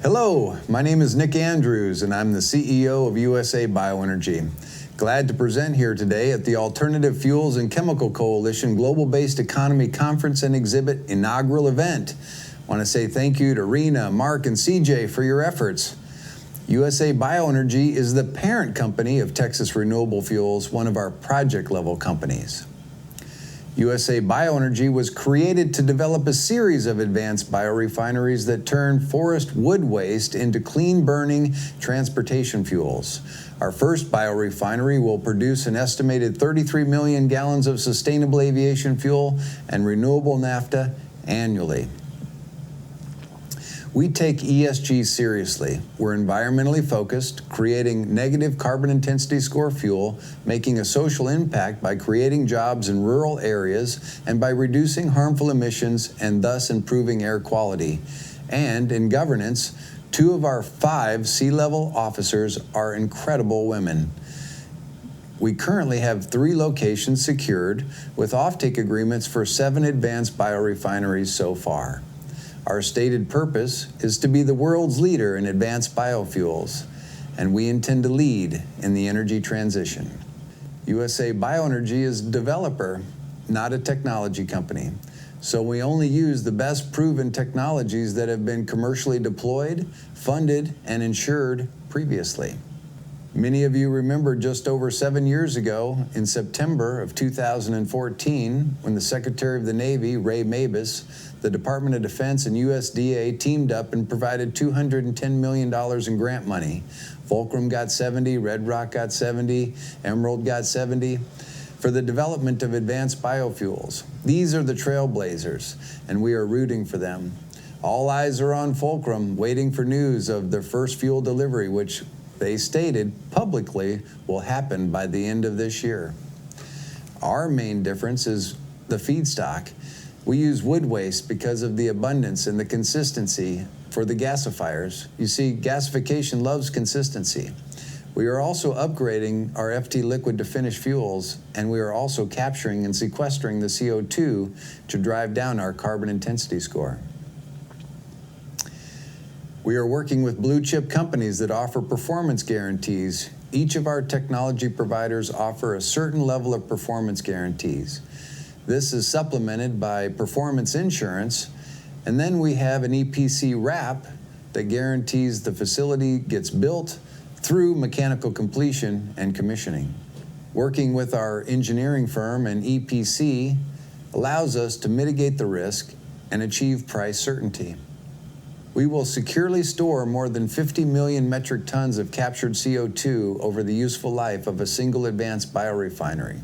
Hello, my name is Nick Andrews and I'm the CEO of USA BioEnergy. Glad to present here today at the Alternative Fuels and Chemical Coalition Global-Based Economy Conference and Exhibit inaugural event. I want to say thank you to Rena, Mark, and CJ for your efforts. USA BioEnergy is the parent company of Texas Renewable Fuels, one of our project-level companies. USA BioEnergy was created to develop a series of advanced biorefineries that turn forest wood waste into clean-burning transportation fuels. Our first biorefinery will produce an estimated 33 million gallons of sustainable aviation fuel and renewable naphtha annually. We take ESG seriously. We're environmentally focused, creating negative carbon intensity score fuel, making a social impact by creating jobs in rural areas and by reducing harmful emissions and thus improving air quality. And in governance, 2 of our 5 C-level officers are incredible women. We currently have 3 locations secured with offtake agreements for 7 advanced biorefineries so far. Our stated purpose is to be the world's leader in advanced biofuels, and we intend to lead in the energy transition. USA BioEnergy is a developer, not a technology company, so we only use the best proven technologies that have been commercially deployed, funded, and insured previously. Many of you remember just over 7 years ago, in September of 2014, when the Secretary of the Navy, Ray Mabus, the Department of Defense, and USDA teamed up and provided $210 million in grant money. Fulcrum got 70, Red Rock got 70, Emerald got 70, for the development of advanced biofuels. These are the trailblazers, and we are rooting for them. All eyes are on Fulcrum, waiting for news of their first fuel delivery, which they stated publicly will happen by the end of this year. Our main difference is the feedstock. We use wood waste because of the abundance and the consistency for the gasifiers. You see, gasification loves consistency. We are also upgrading our FT liquid to finished fuels, and we are also capturing and sequestering the CO2 to drive down our carbon intensity score. We are working with blue chip companies that offer performance guarantees. Each of our technology providers offer a certain level of performance guarantees. This is supplemented by performance insurance, and then we have an EPC wrap that guarantees the facility gets built through mechanical completion and commissioning. Working with our engineering firm and EPC allows us to mitigate the risk and achieve price certainty. We will securely store more than 50 million metric tons of captured CO2 over the useful life of a single advanced biorefinery.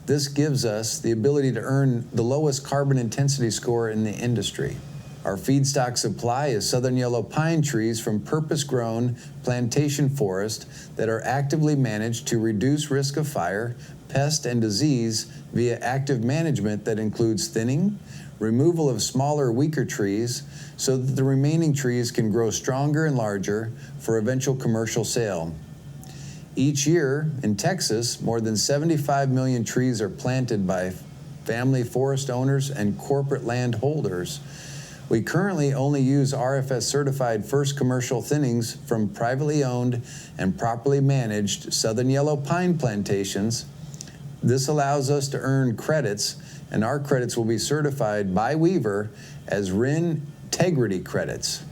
This gives us the ability to earn the lowest carbon intensity score in the industry. Our feedstock supply is southern yellow pine trees from purpose-grown plantation forest that are actively managed to reduce risk of fire, pest, and disease via active management that includes thinning, removal of smaller, weaker trees, so that the remaining trees can grow stronger and larger for eventual commercial sale. Each year in Texas, more than 75 million trees are planted by family forest owners and corporate land holders. We currently only use RFS certified first commercial thinnings from privately owned and properly managed southern yellow pine plantations. This allows us to earn credits, and our credits will be certified by Weaver as RIN integrity credits.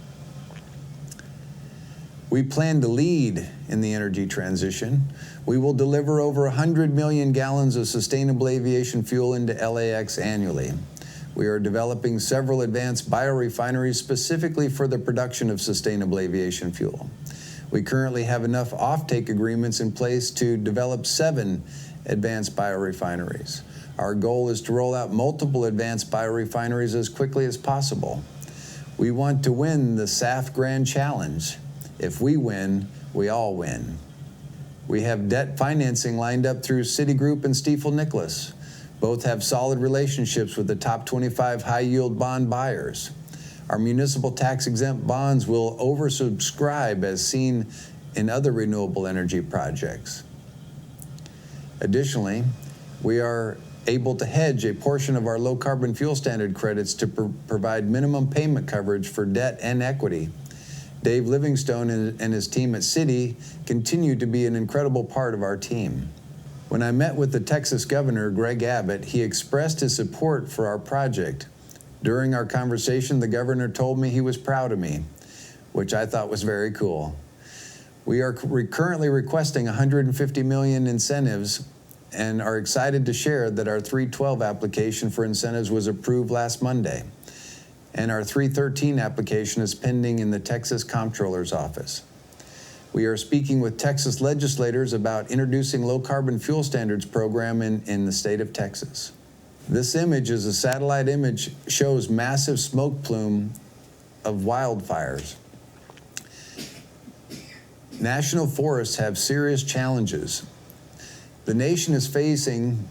We plan to lead in the energy transition. We will deliver over 100 million gallons of sustainable aviation fuel into LAX annually. We are developing several advanced biorefineries specifically for the production of sustainable aviation fuel. We currently have enough offtake agreements in place to develop 7 advanced biorefineries. Our goal is to roll out multiple advanced biorefineries as quickly as possible. We want to win the SAF Grand Challenge. If we win, we all win. We have debt financing lined up through Citigroup and Stifel Nicolaus. Both have solid relationships with the top 25 high-yield bond buyers. Our municipal tax-exempt bonds will oversubscribe as seen in other renewable energy projects. Additionally, we are able to hedge a portion of our low-carbon fuel standard credits to provide minimum payment coverage for debt and equity. Dave Livingstone and his team at Citi continue to be an incredible part of our team. When I met with the Texas Governor, Greg Abbott, he expressed his support for our project. During our conversation, the governor told me he was proud of me, which I thought was very cool. We are currently requesting $150 million incentives and are excited to share that our 312 application for incentives was approved last Monday, and our 313 application is pending in the Texas Comptroller's office. We are speaking with Texas legislators about introducing low-carbon fuel standards program in the state of Texas. This image is a satellite image, shows massive smoke plume of wildfires. National forests have serious challenges. The nation is facing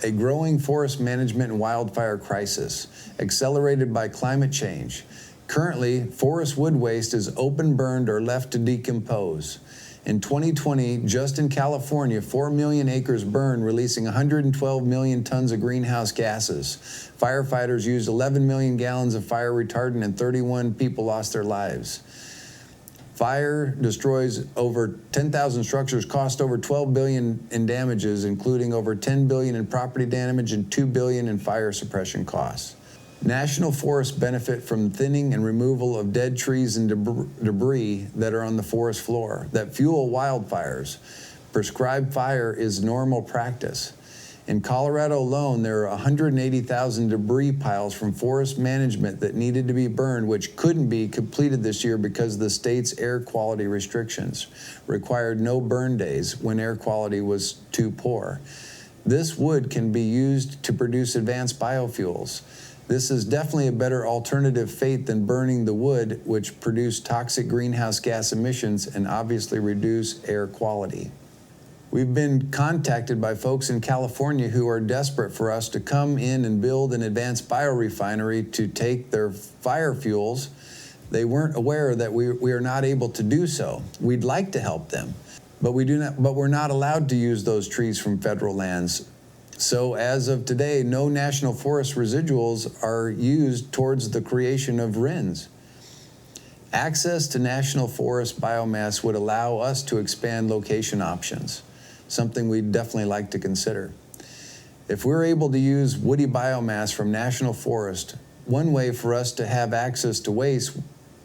a growing forest management and wildfire crisis, accelerated by climate change. Currently, forest wood waste is open burned or left to decompose. In 2020, just in California, 4 million acres burned, releasing 112 million tons of greenhouse gases. Firefighters used 11 million gallons of fire retardant and 31 people lost their lives. Fire destroys over 10,000 structures, cost over $12 billion in damages, including over $10 billion in property damage and $2 billion in fire suppression costs. National forests benefit from thinning and removal of dead trees and debris that are on the forest floor that fuel wildfires. Prescribed fire is normal practice. In Colorado alone, there are 180,000 debris piles from forest management that needed to be burned, which couldn't be completed this year because the state's air quality restrictions required no burn days when air quality was too poor. This wood can be used to produce advanced biofuels. This is definitely a better alternative fate than burning the wood, which produce toxic greenhouse gas emissions and obviously reduce air quality. We've been contacted by folks in California who are desperate for us to come in and build an advanced biorefinery to take their fire fuels. They weren't aware that we are not able to do so. We'd like to help them, but we're not allowed to use those trees from federal lands. So as of today, no national forest residuals are used towards the creation of RINs. Access to national forest biomass would allow us to expand location options, something we'd definitely like to consider. If we're able to use woody biomass from national forest, one way for us to have access to waste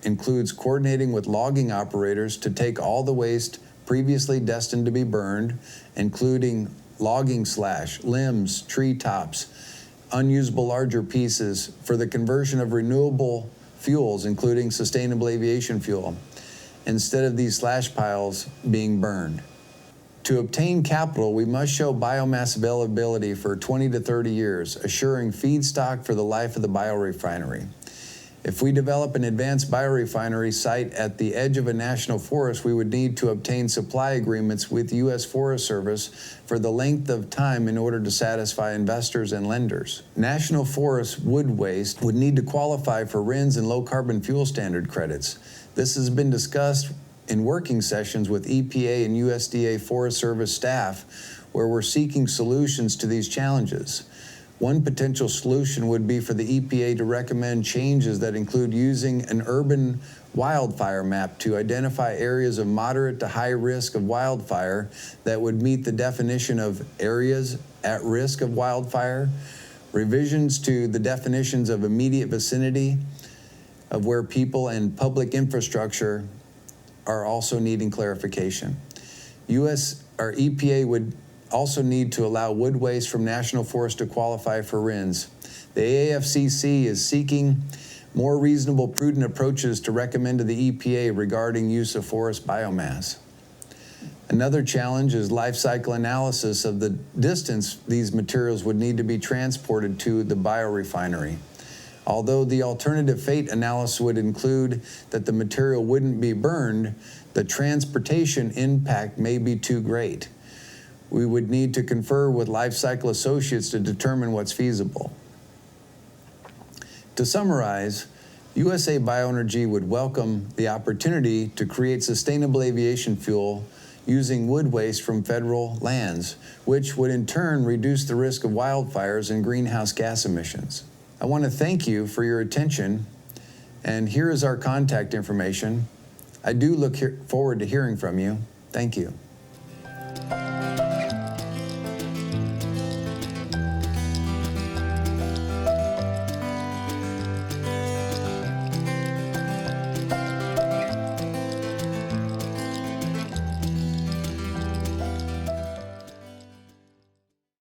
includes coordinating with logging operators to take all the waste previously destined to be burned, including logging slash, limbs, tree tops, unusable larger pieces, for the conversion of renewable fuels, including sustainable aviation fuel, instead of these slash piles being burned. To obtain capital, we must show biomass availability for 20 to 30 years, assuring feedstock for the life of the biorefinery. If we develop an advanced biorefinery site at the edge of a national forest, we would need to obtain supply agreements with U.S. Forest Service for the length of time in order to satisfy investors and lenders. National forest wood waste would need to qualify for RINs and low-carbon fuel standard credits. This has been discussed in working sessions with EPA and USDA Forest Service staff, where we're seeking solutions to these challenges. One potential solution would be for the EPA to recommend changes that include using an urban wildfire map to identify areas of moderate to high risk of wildfire that would meet the definition of areas at risk of wildfire, revisions to the definitions of immediate vicinity of where people and public infrastructure are also needing clarification. EPA would also need to allow wood waste from national forests to qualify for RINs. The AFCC is seeking more reasonable, prudent approaches to recommend to the EPA regarding use of forest biomass. Another challenge is life cycle analysis of the distance these materials would need to be transported to the biorefinery. Although the alternative fate analysis would include that the material wouldn't be burned, the transportation impact may be too great. We would need to confer with life cycle associates to determine what's feasible. To summarize, USA BioEnergy would welcome the opportunity to create sustainable aviation fuel using wood waste from federal lands, which would in turn reduce the risk of wildfires and greenhouse gas emissions. I want to thank you for your attention, and here is our contact information. I do look forward to hearing from you. Thank you.